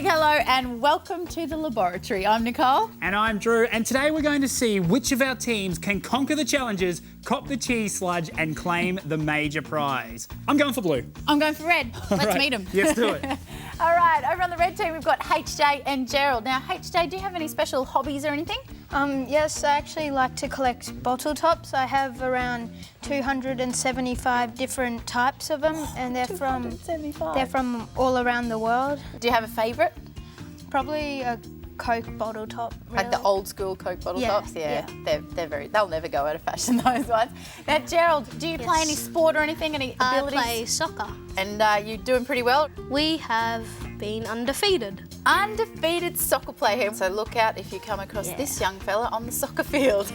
big hello and welcome to the laboratory. I'm Nicole. And I'm Drew, and today we're going to see which of our teams can conquer the challenges, cop the cheese sludge and claim the major prize. I'm going for blue. I'm going for red. Let's meet them. Let's do it. All right, over on the red team we've got HJ and Gerald. Now HJ, do you have any special hobbies or anything? Yes, I actually like to collect bottle tops. I have around 275 different types of them, and they're from all around the world. Do you have a favourite? Probably a Coke bottle top. Really. Like the old school Coke bottle tops? Yeah. They'll never go out of fashion, those ones. Now Gerald, do you play any sport or anything, any abilities? I play soccer. And you're doing pretty well? We have been undefeated. Undefeated soccer player here. So look out if you come across this young fella on the soccer field.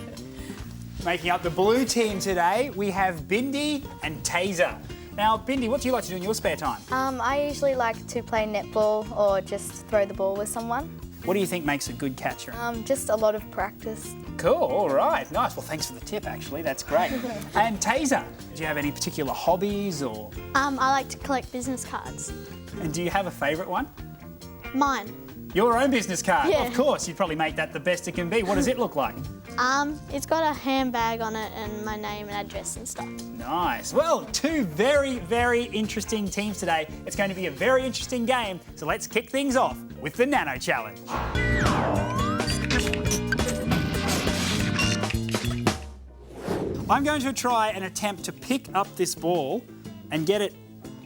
Making up the blue team today, we have Bindi and Taser. Now, Bindi, what do you like to do in your spare time? I usually like to play netball or just throw the ball with someone. What do you think makes a good catcher? Just a lot of practice. Cool, all right, nice. Well, thanks for the tip, actually, that's great. And Taser, do you have any particular hobbies or? I like to collect business cards. And do you have a favourite one? Mine. Your own business card? Yeah. Of course, you'd probably make that the best it can be. What does it look like? It's got a handbag on it and my name and address and stuff. Nice. Well, two very, very interesting teams today. It's going to be a very interesting game, so let's kick things off with the Nano Challenge. I'm going to try and attempt to pick up this ball and get it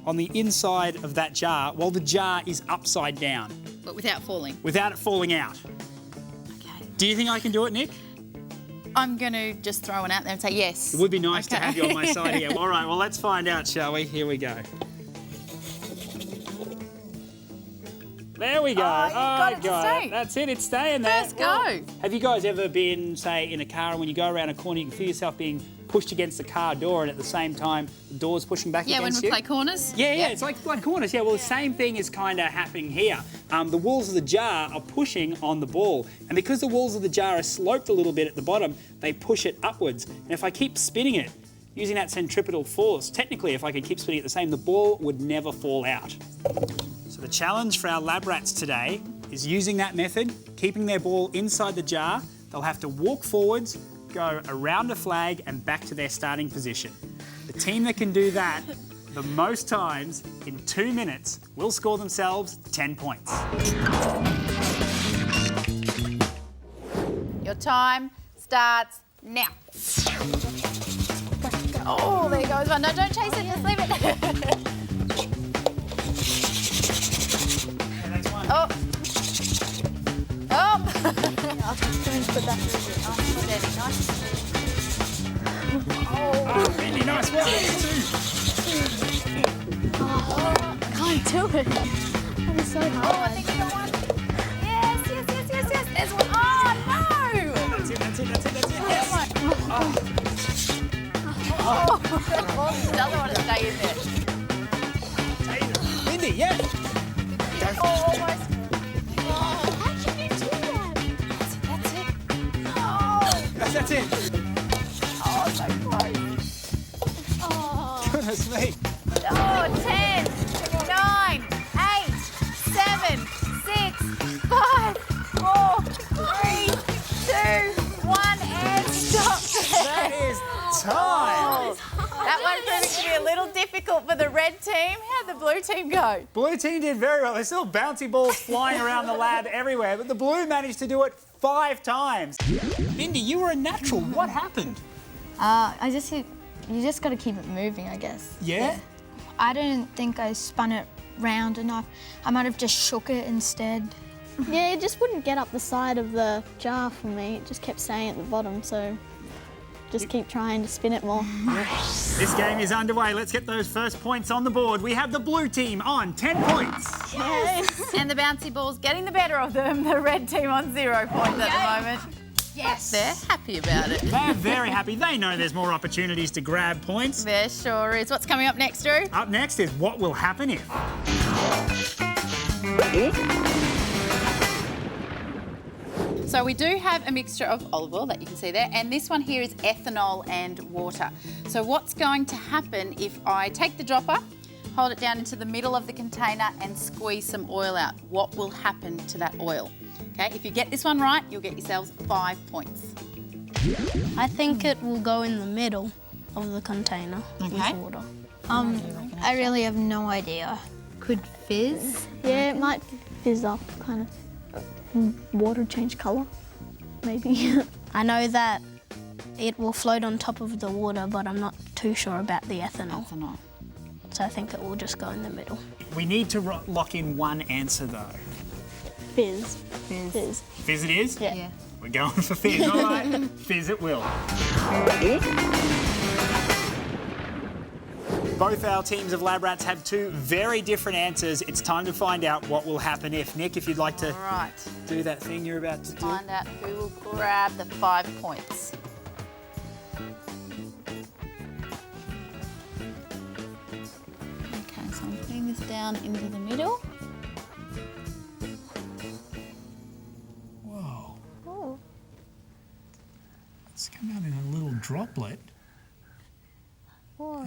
on the inside of that jar while the jar is upside down. But without falling? Without it falling out. Okay. Do you think I can do it, Nick? I'm going to just throw one out there and say yes. It would be nice to have you on my side here. All right, well, let's find out, shall we? Here we go. There we go. Oh, you got it to stay. That's it, it's staying there. First go. Have you guys ever been, say, in a car and when you go around a corner, you can feel yourself being pushed against the car door and at the same time the door's pushing back Yeah, when against we you? play corners. Yeah, it's like corners. Yeah, well, the same thing is kind of happening here. The walls of the jar are pushing on the ball. And because the walls of the jar are sloped a little bit at the bottom, they push it upwards. And if I keep spinning it, using that centripetal force, technically, if I could keep spinning it the same, the ball would never fall out. So the challenge for our Labrats today is using that method, keeping their ball inside the jar. They'll have to walk forwards, go around a flag and back to their starting position. The team that can do that the most times in 2 minutes will score themselves 10 points. Your time starts now. Oh, there goes one. No, don't chase it, just leave it. Oh. Oh. I'll just put that Oh, really nice one. I can't do it. That is so Oh, hard. I think you got one. Yes. There's one. Oh, no. That's it. Yes. Oh. Doesn't want to stay in there. Lindy, yeah. Oh, almost. How can you do that? That's it. That's it. Oh, so close. Oh. Goodness me. Oh, 10, 9, 8, 7, 6, 5, 4, 3, 2, 1, and stop there. That is time. That one proving to be a little difficult for the red team. How'd the blue team go? Blue team did very well. There's still bouncy balls flying around the lab everywhere, but the blue managed to do it 5 times. Bindi, you were a natural. What happened? You just got to keep it moving, I guess. Yeah? I didn't think I spun it round enough. I might have just shook it instead. Yeah, it just wouldn't get up the side of the jar for me. It just kept staying at the bottom, so just keep trying to spin it more. This game is underway. Let's get those first points on the board. We have the blue team on 10 points. Yes. And the bouncy ball's getting the better of them. The red team on 0 points at the moment. Yes. They're happy about it. They're very happy. They know there's more opportunities to grab points. There sure is. What's coming up next, Drew? Up next is what will happen if. So we do have a mixture of olive oil that you can see there, and this one here is ethanol and water. So what's going to happen if I take the dropper, hold it down into the middle of the container and squeeze some oil out. What will happen to that oil? Okay, if you get this one right, you'll get yourselves 5 points. I think it will go in the middle of the container with water. I really have no idea. Could fizz? Yeah, it might fizz up, kind of. Water change colour, maybe. I know that it will float on top of the water, but I'm not too sure about the ethanol. So I think it will just go in the middle. We need to lock in one answer though. Fizz. Fizz. Fizz it is? Yeah. We're going for fizz, all right. Fizz it will. Both our teams of Labrats have two very different answers. It's time to find out what will happen if. Nick, if you'd like to All right. do that thing you're about to do. Find out who will grab the 5 points. Okay, so I'm putting this down into the middle. Whoa. It's come out in a little droplet. Oh.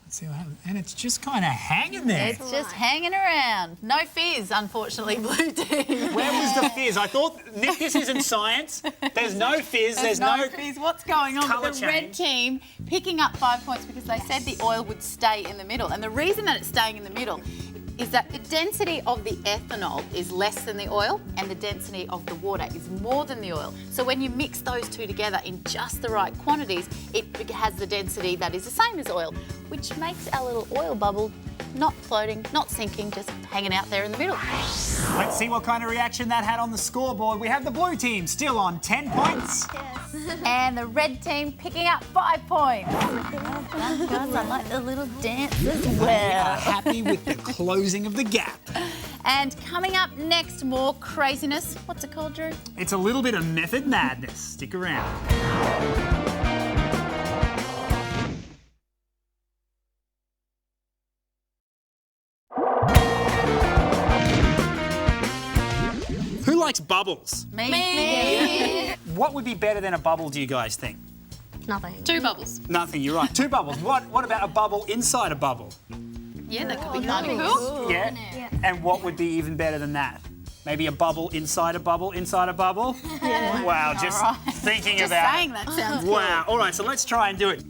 Let's see what happens. And it's just kind of hanging there. It's just hanging around. No fizz, unfortunately, blue team. Where was the fizz? I thought, Nick, this isn't science. There's no fizz. There's no fizz. What's going on colour with the red change. team picking up 5 points because they said the oil would stay in the middle. And the reason that it's staying in the middle is that the density of the ethanol is less than the oil and the density of the water is more than the oil. So when you mix those two together in just the right quantities, it has the density that is the same as oil, which makes our little oil bubble not floating, not sinking, just hanging out there in the middle. Let's see what kind of reaction that had on the scoreboard. We have the blue team still on 10 points. And the red team picking up 5 points. Guys, I like the little dance as We well. are happy with the closing of the gap. And coming up next, more craziness. What's it called, Drew? It's a little bit of method madness. Stick around. Who likes bubbles? Me. What would be better than a bubble, do you guys think? Nothing. 2 bubbles. Nothing, you're right. 2 bubbles. What about a bubble inside a bubble? Yeah, that could be kind of cool. Yeah? And what would be even better than that? Maybe a bubble inside a bubble inside a bubble? Yeah. Wow, just thinking Just about saying it. that sounds cool. Wow. All right, so let's try and do it.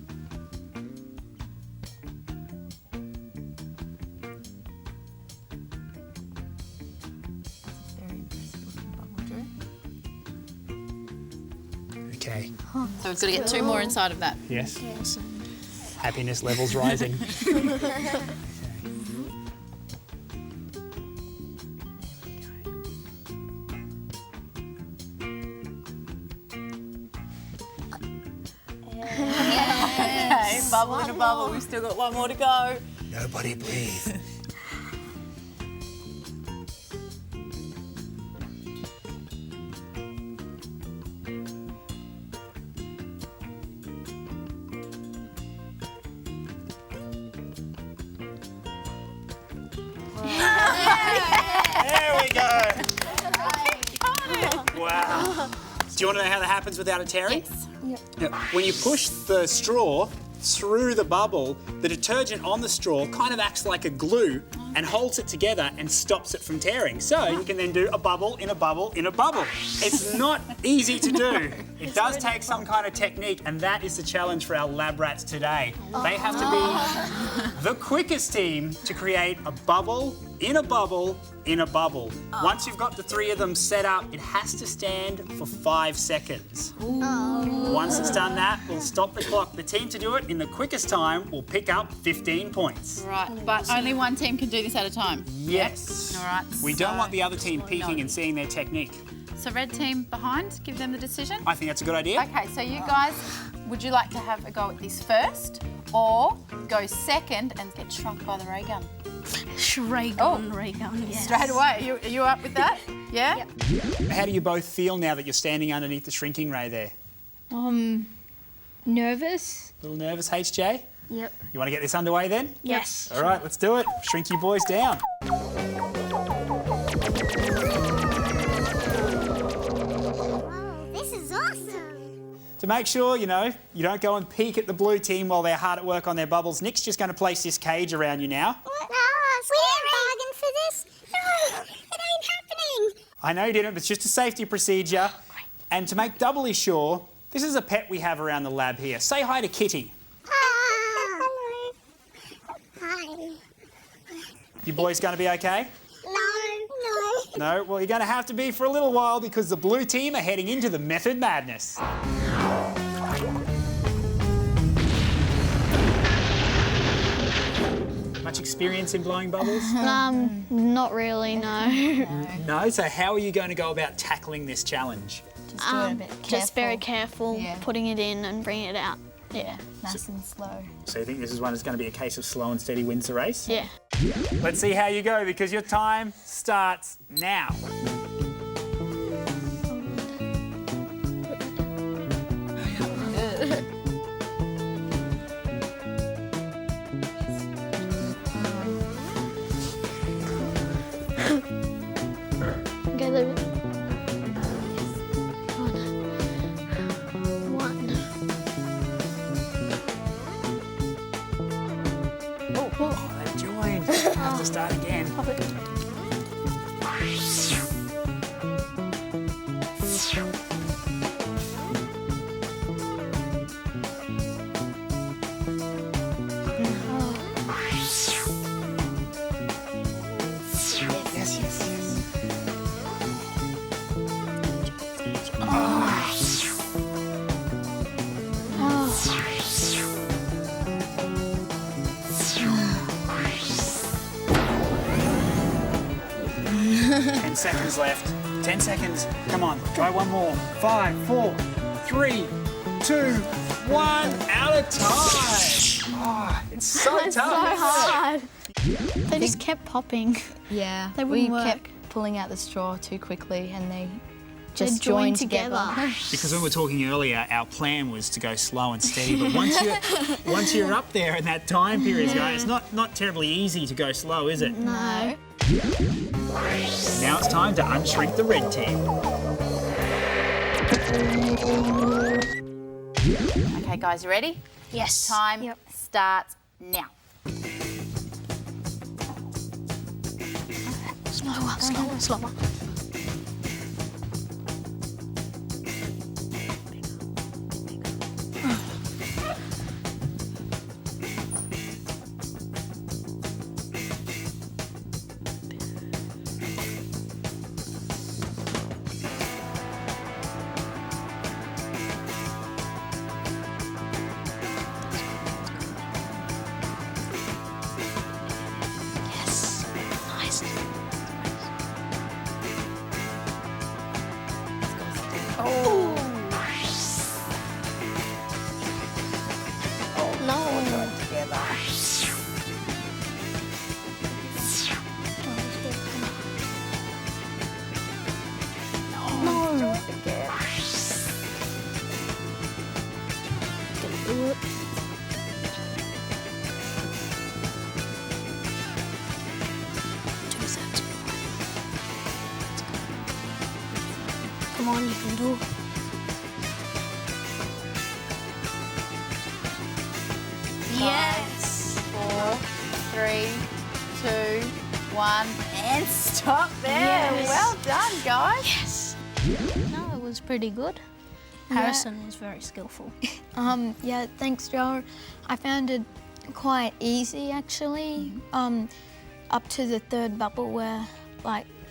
Very impressive looking bubble, Drew. Okay. So we've got to get 2 more inside of that. Yes. Happiness levels rising. Okay, bubble in a bubble. We've still got 1 more to go. Nobody breathe. There we go. Wow. Do you want to know how that happens without a tearing? Yes. Yeah. When you push the straw through the bubble, the detergent on the straw kind of acts like a glue and holds it together and stops it from tearing. So you can then do a bubble in a bubble in a bubble. It's not easy to do. It does take some kind of technique, and that is the challenge for our Labrats today. They have to be the quickest team to create a bubble in a bubble in a bubble. Once you've got the 3 of them set up, it has to stand for 5 seconds. Once it's done that, we'll stop the clock. The team to do it in the quickest time will pick up 15 points. Right, but only one team can do this at a time. Yes. All right. We don't so- want the other team peeking No. and seeing their technique. So red team behind, give them the decision. I think that's a good idea. Okay, so you guys, would you like to have a go at this first or go second and get shrunk by the ray gun? Ray gun, ray gun, yes. Straight away. Are you up with that? Yeah? How do you both feel now that you're standing underneath the shrinking ray there? Nervous? A little nervous, HJ? Yep. You want to get this underway then? Yes. All right, let's do it. Shrink you boys down. This is awesome. To make sure, you know, you don't go and peek at the blue team while they're hard at work on their bubbles, Nick's just going to place this cage around you now. No, we bargained for this. No, it ain't happening. I know you didn't, but it's just a safety procedure. And to make doubly sure, this is a pet we have around the lab here. Say hi to Kitty. Hello. Hi. You boys going to be okay? No. No? Well, you're going to have to be for a little while because the blue team are heading into the Method Madness. Much experience in blowing bubbles? Not really, no. No? So how are you going to go about tackling this challenge? Just do it a bit careful. Just very careful, Yeah. putting it in and bringing it out. Yeah, nice and slow. So you think this is one that's going to be a case of slow and steady wins the race? Yeah. Let's see how you go because your time starts now. Okay, leave it. One. Oh, they've joined. Have to start again. Yes, yes, yes. Ten seconds left. 10 seconds. Come on, try one more. 5, 4, 3, 2, 1. Out of time. Oh, it's so tough. So hard. They just kept popping. Yeah, They we wouldn't work. kept pulling out the straw too quickly and they They just joined joined together. Because when we were talking earlier, our plan was to go slow and steady. But once you're up there in that time period, guys, it's not terribly easy to go slow, is it? No. Now it's time to unshrink the red team. Okay, guys, you ready? Yes. Time starts now. Slower. Yes. Nice. Come on, you can do it. Yes. 4, 3, 2, 1, and stop there. Yes. Well done, guys. Yes. No, it was pretty good. Harrison was very skillful. Yeah, thanks, Joe. I found it quite easy actually. Up to the third bubble where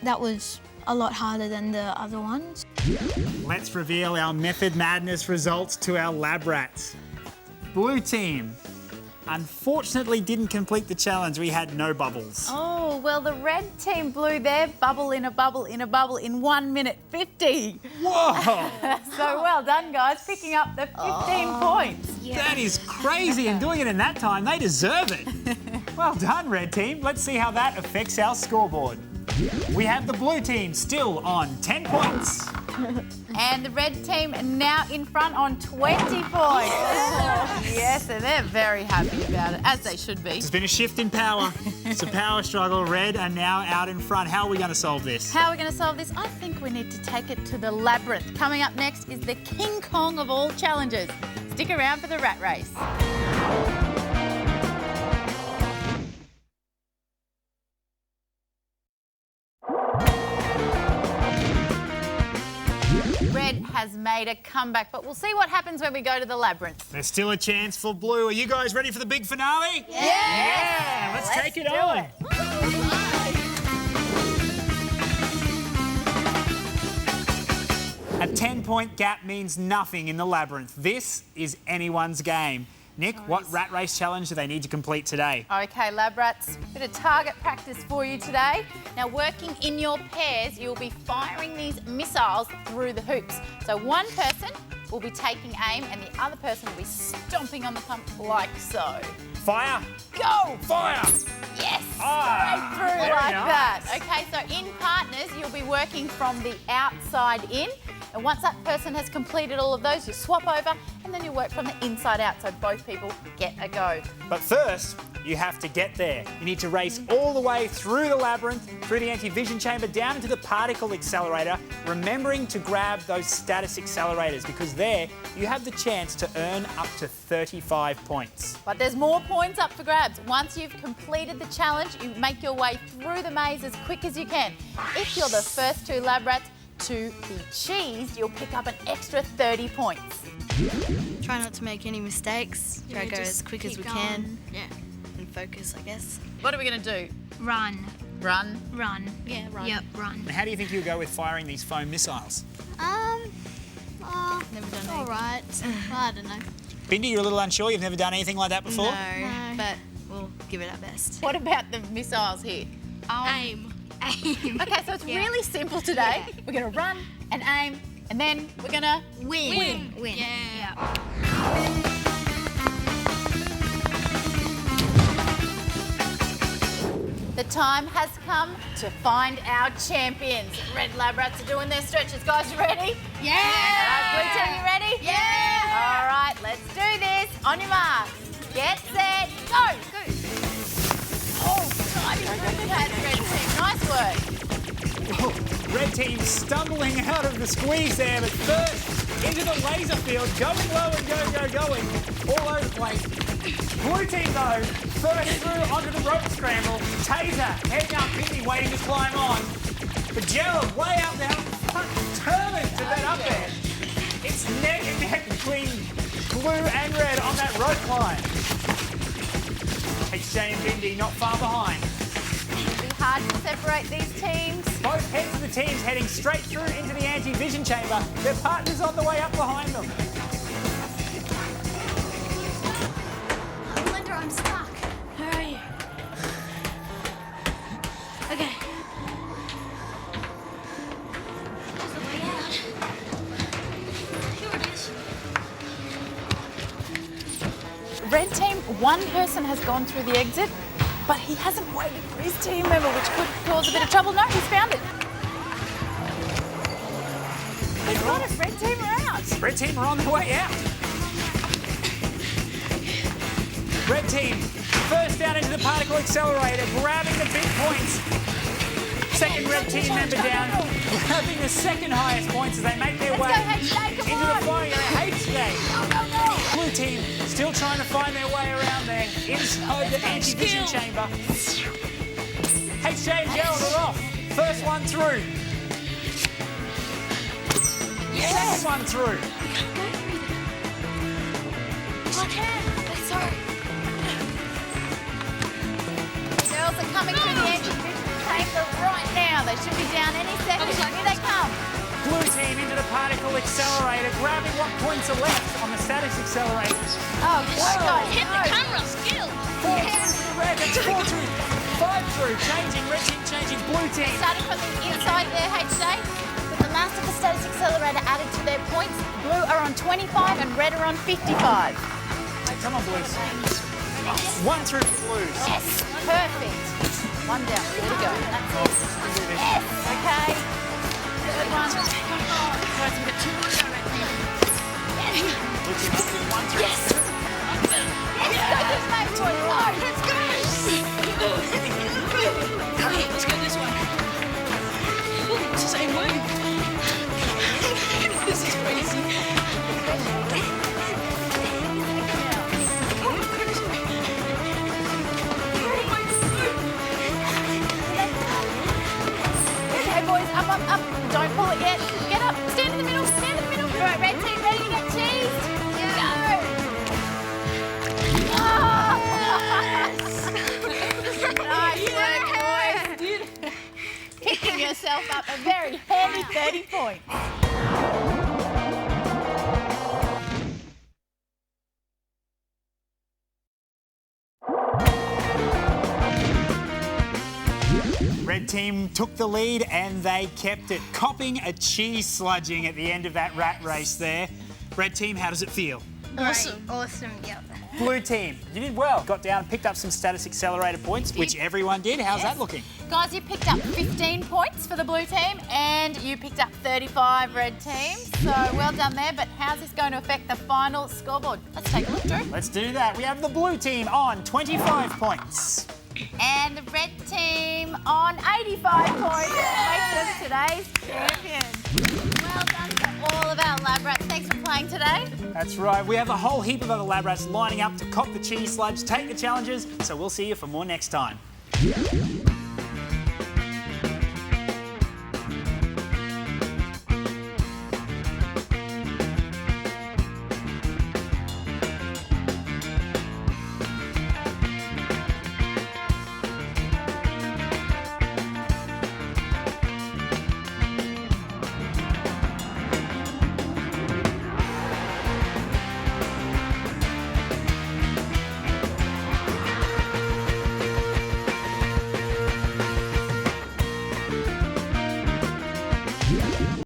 that was a lot harder than the other ones. Let's reveal our Method Madness results to our Labrats. Blue team, unfortunately didn't complete the challenge. We had no bubbles. Oh, well, the red team blew their bubble in a bubble in a bubble in 1 minute 50. Whoa! So well done, guys, picking up the 15 points. That is crazy, and doing it in that time, they deserve it. Well done, red team. Let's see how that affects our scoreboard. We have the blue team still on 10 points. And the red team now in front on 20 points. Yeah. Yes, and they're very happy about it, as they should be. There's been a shift in power. It's a power struggle. Red are now out in front. How are we going to solve this? How are we going to solve this? I think we need to take it to the labyrinth. Coming up next is the King Kong of all challenges. Stick around for the rat race. Red has made a comeback, but we'll see what happens when we go to the labyrinth. There's still a chance for blue. Are you guys ready for the big finale? Yeah! Let's take it on. A 10-point gap means nothing in the labyrinth. This is anyone's game. Nick, what rat race challenge do they need to complete today? Okay, Labrats, bit of target practice for you today. Now, working in your pairs, you'll be firing these missiles through the hoops. So one person will be taking aim and the other person will be stomping on the pump like so. Fire. Go! Fire. Yes! Ah, Straight through very like that. nice. Okay, so in partners, you'll be working from the outside in. And once that person has completed all of those, you swap over and then you work from the inside out so both people get a go. But first, you have to get there. You need to race all the way through the labyrinth, through the anti-vision chamber, down into the particle accelerator, remembering to grab those status accelerators because there you have the chance to earn up to 35 points. But there's more points up for grabs. Once you've completed the challenge, you make your way through the maze as quick as you can. If you're the first two Labrats to be cheesed, you'll pick up an extra 30 points. Try not to make any mistakes. Try to go as quick as we can. Yeah. And focus, I guess. What are we going to do? Run. Run? Run. Yeah, run. Yep, run. How do you think you'll go with firing these foam missiles? Never done All right. I don't know. Bindi, you're a little unsure. You've never done anything like that before? No, but we'll give it our best. What about the missiles here? Aim. Okay, so it's really simple today. We're going to run and aim, and then we're going to Win. Yeah. The time has come to find our champions. Red Labrats are doing their stretches. Guys, you ready? Yeah. All right, blue team, you ready? Yeah. All right, let's do this. On your marks. Get set, go. Oh, diving through the pads, red team. Nice work. Red team stumbling out of the squeeze there, but first into the laser field, going low and going, all over the place. Blue team though, first through onto the rope scramble. Taser heading up, Bindi waiting to climb on. But Gerald way out there, determined to get up there. It's neck and neck between blue and red on that rope climb. HJ and Bindi not far behind. It'll be hard to separate these teams. Both heads of the teams heading straight through into the anti-vision chamber. Their partners on the way up behind them. Linda, I'm stuck. Where are you? Okay. There's a way out. Here it is. Red team, one person has gone through the exit, but he hasn't waited for his team member, which could cause a bit of trouble. No, he's found it. He's got it. Red team are out. Red team are on their way out. Red team, first down into the particle accelerator, grabbing the big points. Second red team member down, grabbing the second highest points as they make their way into the flying area. HJ. Blue team still trying to find their way around there inside the anti-vision chamber. HJ and Gerald are off. First one through. Second one through. Girls are coming through the anti-vision chamber right now. They should be down any second. Here they come. Blue team into the particle accelerator, grabbing what points are left on the status accelerators. Oh, guys, Hit the camera, skill. 4 through to the red, that's 4 through, 5 through, changing, red team changing, blue team. Starting from the inside there, HJ. With the last of the status accelerator added to their points, blue are on 25 and red are on 55. Come on, blues. 1 through for blues. Yes, perfect. One down, there we go. That's it. Yes, okay. Good one. Blue team up to 1 through. Yes. yourself up a very handy 30 points. Red team took the lead and they kept it, copping a cheese sludging at the end of that rat race there. Red team, how does it feel? Awesome. Awesome, yeah. Blue team, you did well. Got down and picked up some status accelerator points, which everyone did. How's that looking? Guys, you picked up 15 points for the blue team and you picked up 35 red team. So well done there, but how's this going to affect the final scoreboard? Let's take a look, Drew. Let's do that. We have the blue team on 25 points. And the red team on 85 points. Makes us today's champion. Well done to all of our Labrats. Thanks for playing today. That's right. We have a whole heap of other Labrats lining up to cop the cheese sludge, take the challenges, so we'll see you for more next time.